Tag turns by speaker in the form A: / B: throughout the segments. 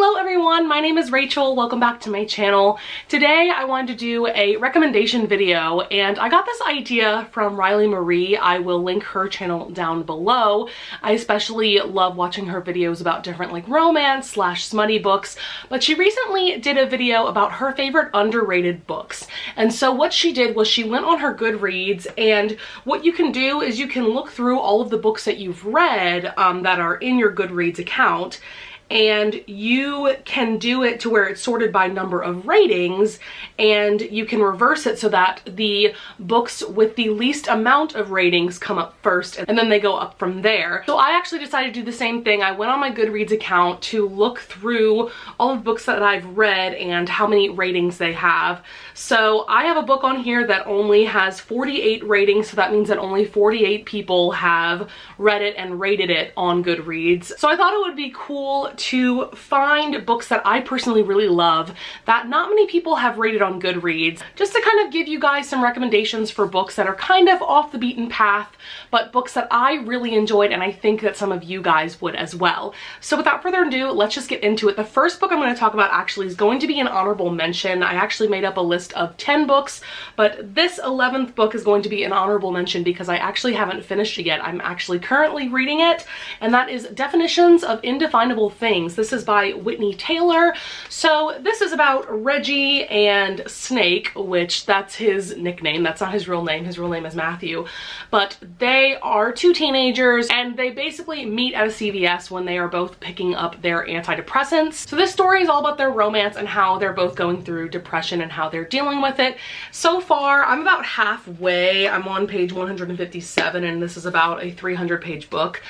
A: Hello everyone, my name is Rachel. Welcome back to my channel. Today I wanted to do a recommendation video and I got this idea from Riley Marie. I will link her channel down below. I especially love watching her videos about different like romance / smutty books, but she recently did a video about her favorite underrated books. And so what she did was she went on her Goodreads, and what you can do is you can look through all of the books that you've read that are in your Goodreads account, and you can do it to where it's sorted by number of ratings, and you can reverse it so that the books with the least amount of ratings come up first and then they go up from there. So I actually decided to do the same thing. I went on my Goodreads account to look through all of the books that I've read and how many ratings they have. So I have a book on here that only has 48 ratings, so that means that only 48 people have read it and rated it on Goodreads. So I thought it would be cool to find books that I personally really love that not many people have rated on Goodreads, just to kind of give you guys some recommendations for books that are kind of off the beaten path, but books that I really enjoyed and I think that some of you guys would as well. So without further ado, let's just get into it. The first book I'm going to talk about actually is going to be an honorable mention. I actually made up a list of 10 books, but this 11th book is going to be an honorable mention because I actually haven't finished it yet. I'm actually currently reading it, and that is Definitions of Indefinable Things. This is by Whitney Taylor. So this is about Reggie and Snake, which that's his nickname. That's not his real name. His real name is Matthew. But they are two teenagers and they basically meet at a CVS when they are both picking up their antidepressants. So this story is all about their romance and how they're both going through depression and how they're dealing with it. So far, I'm about halfway. I'm on page 157 and this is about a 300-page book.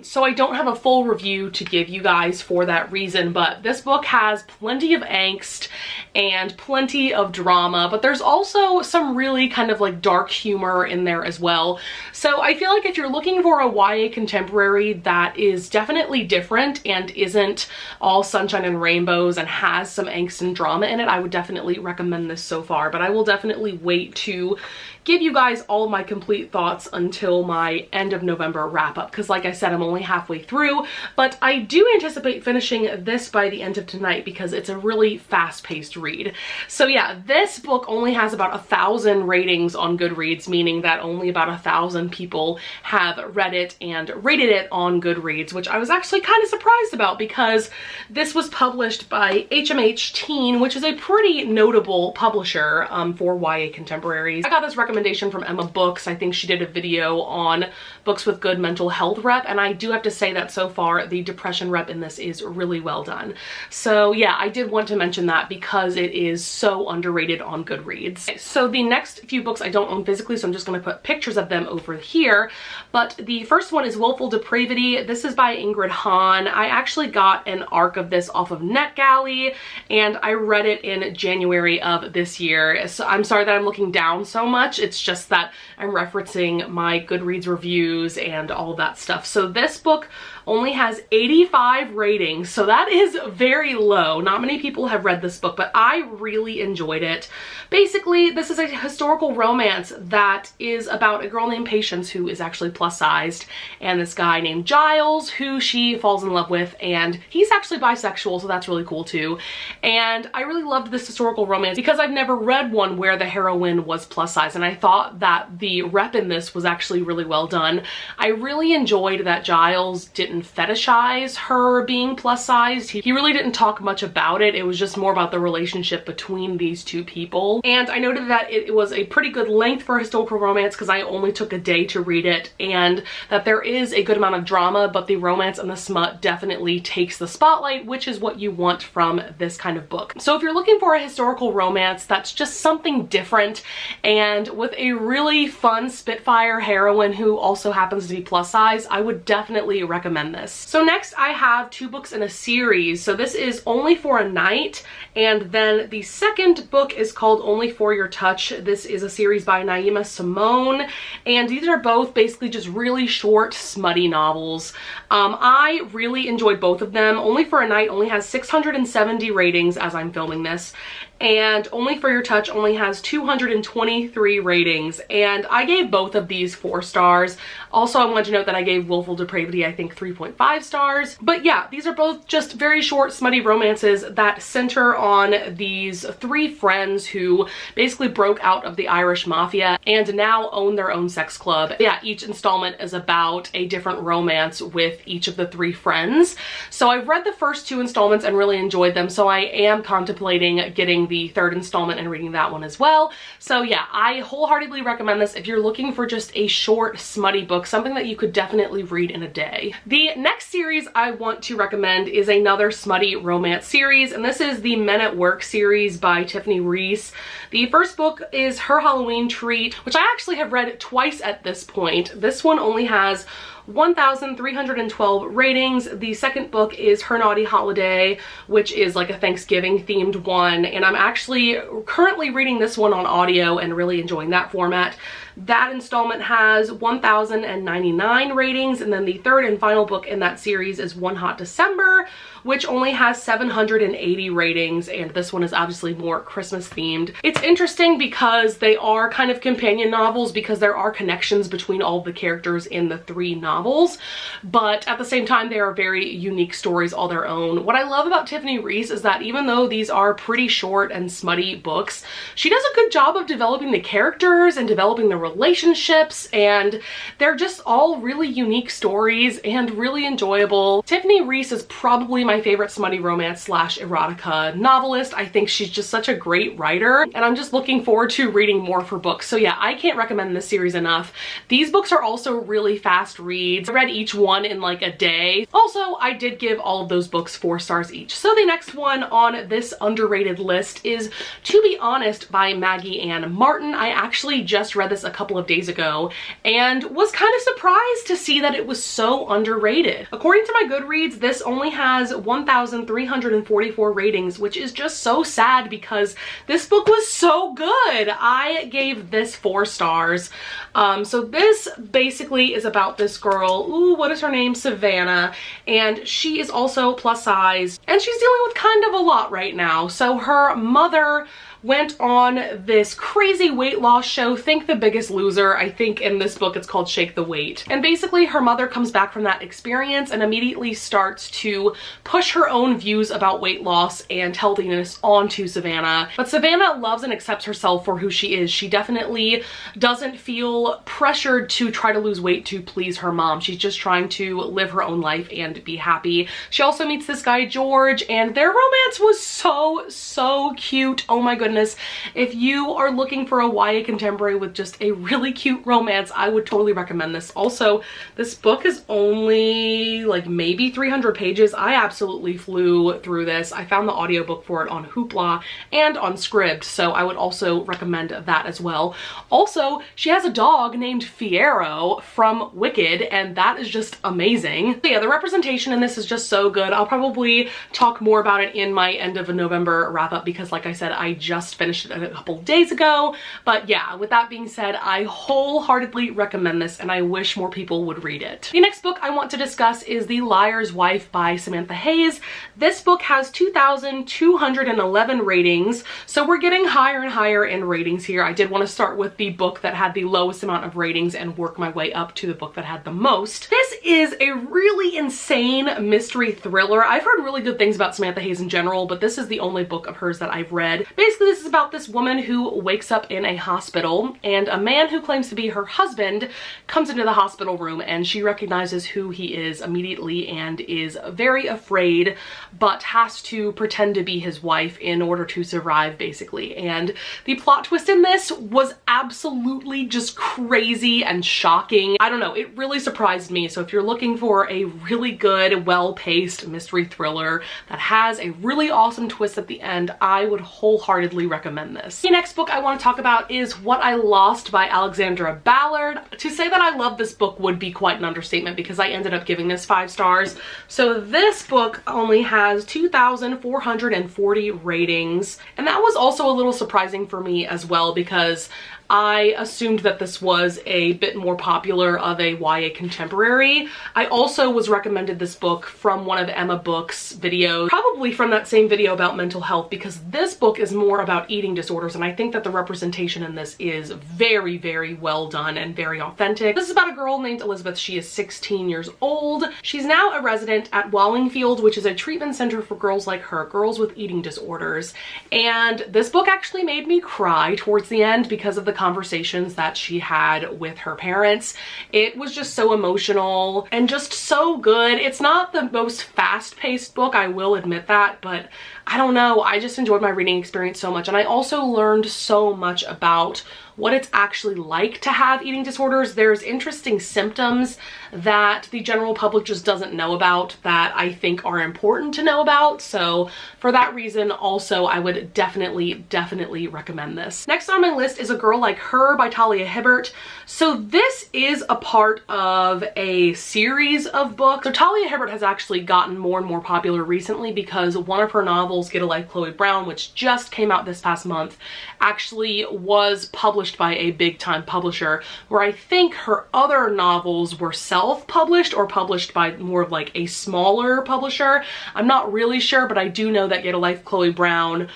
A: So I don't have a full review to give you guys for that reason, but this book has plenty of angst and plenty of drama, but there's also some really kind of like dark humor in there as well. So I feel like if you're looking for a YA contemporary that is definitely different and isn't all sunshine and rainbows and has some angst and drama in it, I would definitely recommend this so far, but I will definitely wait to give you guys all my complete thoughts until my end of November wrap up, because like I said, I'm only halfway through, but I do anticipate finishing this by the end of tonight because it's a really fast-paced read. So yeah, this book only has about 1,000 ratings on Goodreads, meaning that only about 1,000 people have read it and rated it on Goodreads, which I was actually kind of surprised about because this was published by HMH Teen, which is a pretty notable publisher for YA contemporaries. I got this recommendation from Emma Books. I think she did a video on books with good mental health rep, and I do have to say that so far the depression rep in this is really well done. So yeah, I did want to mention that because it is so underrated on Goodreads. So the next few books I don't own physically, so I'm just going to put pictures of them over here, but the first one is Willful Depravity. This is by Ingrid Hahn. I actually got an arc of this off of NetGalley and I read it in January of this year. So I'm sorry that I'm looking down so much. It's just that I'm referencing my Goodreads reviews and all of that stuff. So this book only has 85 ratings, so that is very low. Not many people have read this book, but I really enjoyed it. Basically, this is a historical romance that is about a girl named Patience who is actually plus-sized, and this guy named Giles who she falls in love with, and he's actually bisexual, so that's really cool too. And I really loved this historical romance because I've never read one where the heroine was plus-sized, and I thought that the rep in this was actually really well done. I really enjoyed that Giles didn't fetishize her being plus sized. He really didn't talk much about it. It was just more about the relationship between these two people. And I noted that it was a pretty good length for a historical romance because I only took a day to read it, and that there is a good amount of drama, but the romance and the smut definitely takes the spotlight, which is what you want from this kind of book. So if you're looking for a historical romance that's just something different and with a really fun Spitfire heroine who also happens to be plus size, I would definitely recommend this. So next I have two books in a series. So this is Only for a Night, and then the second book is called Only for Your Touch. This is a series by Naima Simone, and these are both basically just really short, smutty novels. I really enjoyed both of them. Only for a Night only has 670 ratings as I'm filming this, and Only for Your Touch only has 223 ratings, and I gave both of these 4 stars. Also, I wanted to note that I gave Willful Depravity, I think, 3.5 stars. But yeah, these are both just very short, smutty romances that center on these 3 friends who basically broke out of the Irish mafia and now own their own sex club. Yeah, each installment is about a different romance with each of the 3 friends. So I've read the first 2 installments and really enjoyed them, so I am contemplating getting the 3rd installment and reading that one as well. So yeah, I wholeheartedly recommend this if you're looking for just a short, smutty book, something that you could definitely read in a day. The next series I want to recommend is another smutty romance series, and this is the Men at Work series by Tiffany Reese. The first book is Her Halloween Treat, which I actually have read twice at this point. This one only has 1,312 ratings. The second book is Her Naughty Holiday, which is like a Thanksgiving themed one, and I'm actually currently reading this one on audio and really enjoying that format. That installment has 1,099 ratings, and then the 3rd and final book in that series is One Hot December, which only has 780 ratings, and this one is obviously more Christmas themed. It's interesting because they are kind of companion novels because there are connections between all of the characters in the 3 novels, but at the same time they are very unique stories all their own. What I love about Tiffany Reese is that even though these are pretty short and smutty books, she does a good job of developing the characters and developing the relationships, and they're just all really unique stories and really enjoyable. Tiffany Reese is probably my favorite smutty romance slash erotica novelist. I think she's just such a great writer, and I'm just looking forward to reading more of her books. So yeah, I can't recommend this series enough. These books are also really fast reads. I read each one in like a day. Also, I did give all of those books 4 stars each. So the next one on this underrated list is To Be Honest by Maggie Ann Martin. I actually just read this a couple of days ago and was kind of surprised to see that it was so underrated. According to my Goodreads, this only has 1,344 ratings, which is just so sad because this book was so good. I gave this 4 stars. So this basically is about this girl, ooh, what is her name? Savannah, and she is also plus size, and she's dealing with kind of a lot right now. So her mother went on this crazy weight loss show, Think the Biggest Loser. I think in this book it's called Shake the Weight. And basically her mother comes back from that experience and immediately starts to push her own views about weight loss and healthiness onto Savannah. But Savannah loves and accepts herself for who she is. She definitely doesn't feel pressured to try to lose weight to please her mom. She's just trying to live her own life and be happy. She also meets this guy George, and their romance was so cute. Oh my goodness. If you are looking for a YA contemporary with just a really cute romance, I would totally recommend this. Also, this book is only like maybe 300 pages. I absolutely flew through this. I found the audiobook for it on Hoopla and on Scribd, so I would also recommend that as well. Also, she has a dog named Fiero from Wicked, and that is just amazing. So yeah, the representation in this is just so good. I'll probably talk more about it in my end of November wrap up because, like I said, I just finished it a couple days ago. But yeah, with that being said, I wholeheartedly recommend this and I wish more people would read it. The next book I want to discuss is The Liar's Wife by Samantha Hayes. This book has 2,211 ratings, so we're getting higher and higher in ratings here. I did want to start with the book that had the lowest amount of ratings and work my way up to the book that had the most. This is a really insane mystery thriller. I've heard really good things about Samantha Hayes in general, but this is the only book of hers that I've read. Basically, this is about this woman who wakes up in a hospital, and a man who claims to be her husband comes into the hospital room, and she recognizes who he is immediately and is very afraid, but has to pretend to be his wife in order to survive, basically. And the plot twist in this was absolutely just crazy and shocking. I don't know, it really surprised me. So if you're looking for a really good, well-paced mystery thriller that has a really awesome twist at the end, I would wholeheartedly recommend this. The next book I want to talk about is What I Lost by Alexandra Ballard. To say that I love this book would be quite an understatement because I ended up giving this 5 stars. So this book only has 2,440 ratings, and that was also a little surprising for me as well because I assumed that this was a bit more popular of a YA contemporary. I also was recommended this book from one of Emma Book's videos, probably from that same video about mental health, because this book is more about about eating disorders, and I think that the representation in this is very, very well done and very authentic. This is about a girl named Elizabeth. She is 16 years old. She's now a resident at Wallingfield, which is a treatment center for girls like her, girls with eating disorders. And this book actually made me cry towards the end because of the conversations that she had with her parents. It was just so emotional and just so good. It's not the most fast-paced book, I will admit that, but I don't know, I just enjoyed my reading experience so much, and I also learned so much about what it's actually like to have eating disorders. There's interesting symptoms that the general public just doesn't know about that I think are important to know about. So for that reason also, I would definitely recommend this. Next on my list is A Girl Like Her by Talia Hibbert. So this is a part of a series of books. So Talia Hibbert has actually gotten more and more popular recently because one of her novels, Get a Life Chloe Brown, which just came out this past month, actually was published by a big time publisher, where I think her other novels were self-published or published by more of like a smaller publisher. I'm not really sure, but I do know that Get a Life Chloe Brown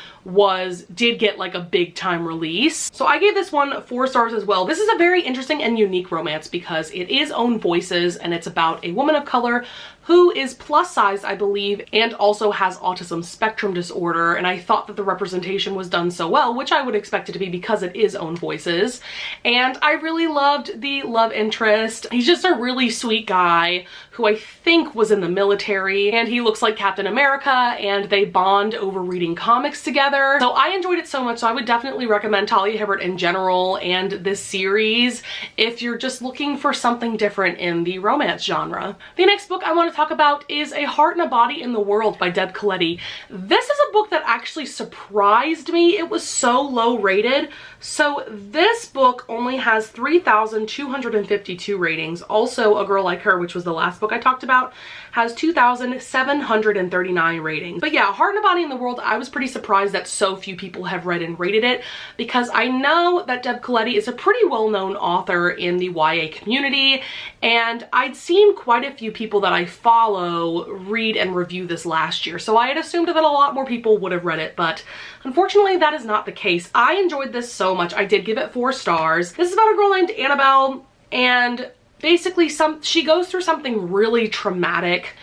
A: did get like a big time release. So I gave this one 4 stars as well. This is a very interesting and unique romance because it is Own Voices, and it's about a woman of color who is plus size, I believe, and also has autism spectrum disorder. And I thought that the representation was done so well, which I would expect it to be because it is Own Voices. And I really loved the love interest. He's just a really sweet guy who I think was in the military, and he looks like Captain America, and they bond over reading comics together. So I enjoyed it so much, so I would definitely recommend Talia Hibbert in general and this series if you're just looking for something different in the romance genre. The next book I want to talk about is A Heart and a Body in the World by Deb Coletti. This is a book that actually surprised me. It was so low rated. So this book only has 3,252 ratings. Also, A Girl Like Her, which was the last book I talked about, has 2,739 ratings. But yeah, Heart and a Body in the World, I was pretty surprised that so few people have read and rated it, because I know that Deb Coletti is a pretty well-known author in the YA community, and I'd seen quite a few people that I follow read and review this last year. So I had assumed that a lot more people would have read it, but unfortunately that is not the case. I enjoyed this so much. I did give it 4 stars. This is about a girl named Annabelle, and basically she goes through something really traumatic,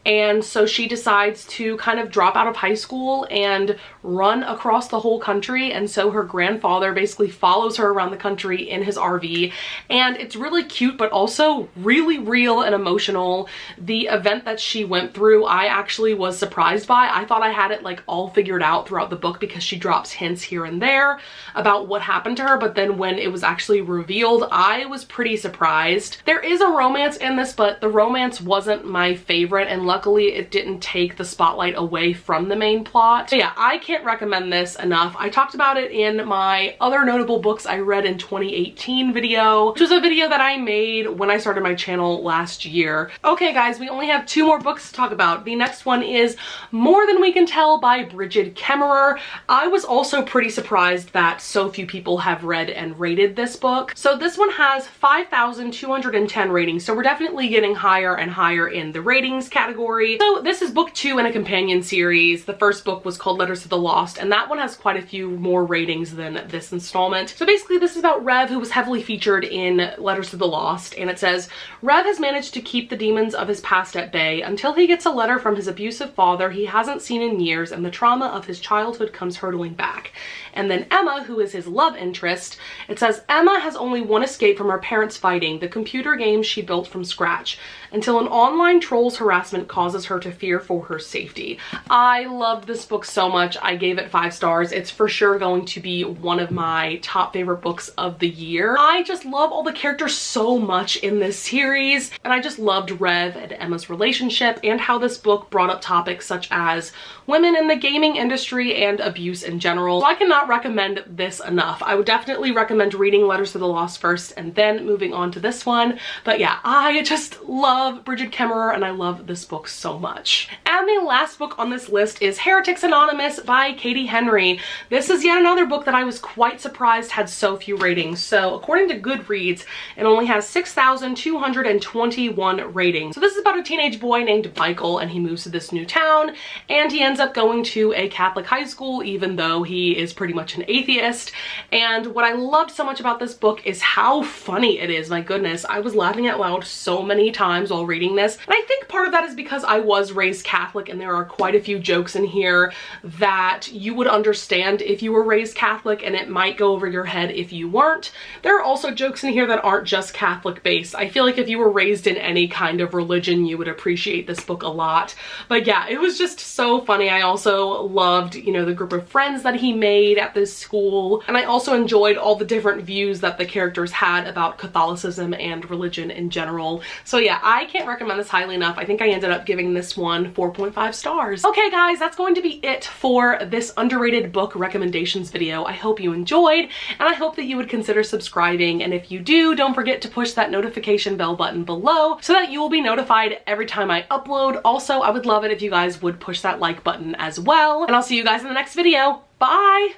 A: and so she decides to kind of drop out of high school and run across the whole country. And so her grandfather basically follows her around the country in his RV, and it's really cute but also really real and emotional. The event that she went through, I actually was surprised by. I thought I had it like all figured out throughout the book because she drops hints here and there about what happened to her, but then when it was actually revealed, I was pretty surprised. There is a romance in this, but the romance wasn't my favorite, and luckily it didn't take the spotlight away from the main plot. So yeah, I can't recommend this enough. I talked about it in my other notable books I read in 2018 video, which was a video that I made when I started my channel last year. Okay guys, we only have 2 more books to talk about. The next one is More Than We Can Tell by Bridget Kemmerer. I was also pretty surprised that so few people have read and rated this book. So this one has 5,210 ratings, so we're definitely getting higher and higher in the ratings category. So this is book 2 in a companion series. The first book was called Letters to the Lost, and that one has quite a few more ratings than this installment. So basically this is about Rev, who was heavily featured in Letters to the Lost, and it says, Rev has managed to keep the demons of his past at bay until he gets a letter from his abusive father he hasn't seen in years, and the trauma of his childhood comes hurtling back. And then Emma, who is his love interest, it says, Emma has only one escape from her parents fighting, the computer game she built from scratch, until an online troll's harassment causes her to fear for her safety. I loved this book so much. I gave it 5 stars. It's for sure going to be one of my top favorite books of the year. I just love all the characters so much in this series, and I just loved Rev and Emma's relationship and how this book brought up topics such as women in the gaming industry and abuse in general. So I cannot recommend this enough. I would definitely recommend reading Letters to the Lost first and then moving on to this one. But yeah, I just love Bridget Kemmerer and I love this book book so much. And the last book on this list is Heretics Anonymous by Katie Henry. This is yet another book that I was quite surprised had so few ratings. So according to Goodreads, it only has 6,221 ratings. So this is about a teenage boy named Michael, and he moves to this new town, and he ends up going to a Catholic high school even though he is pretty much an atheist. And what I loved so much about this book is how funny it is. My goodness, I was laughing out loud so many times while reading this. And I think part of that is because I was raised Catholic, and there are quite a few jokes in here that you would understand if you were raised Catholic, and it might go over your head if you weren't. There are also jokes in here that aren't just Catholic based. I feel like if you were raised in any kind of religion, you would appreciate this book a lot. But yeah, it was just so funny. I also loved, you know, the group of friends that he made at this school, and I also enjoyed all the different views that the characters had about Catholicism and religion in general. So yeah, I can't recommend this highly enough. I think I ended up giving this one 4.5 stars. Okay guys, that's going to be it for this underrated book recommendations video. I hope you enjoyed, and I hope that you would consider subscribing, and if you do, don't forget to push that notification bell button below so that you will be notified every time I upload. Also, I would love it if you guys would push that like button as well, and I'll see you guys in the next video. Bye!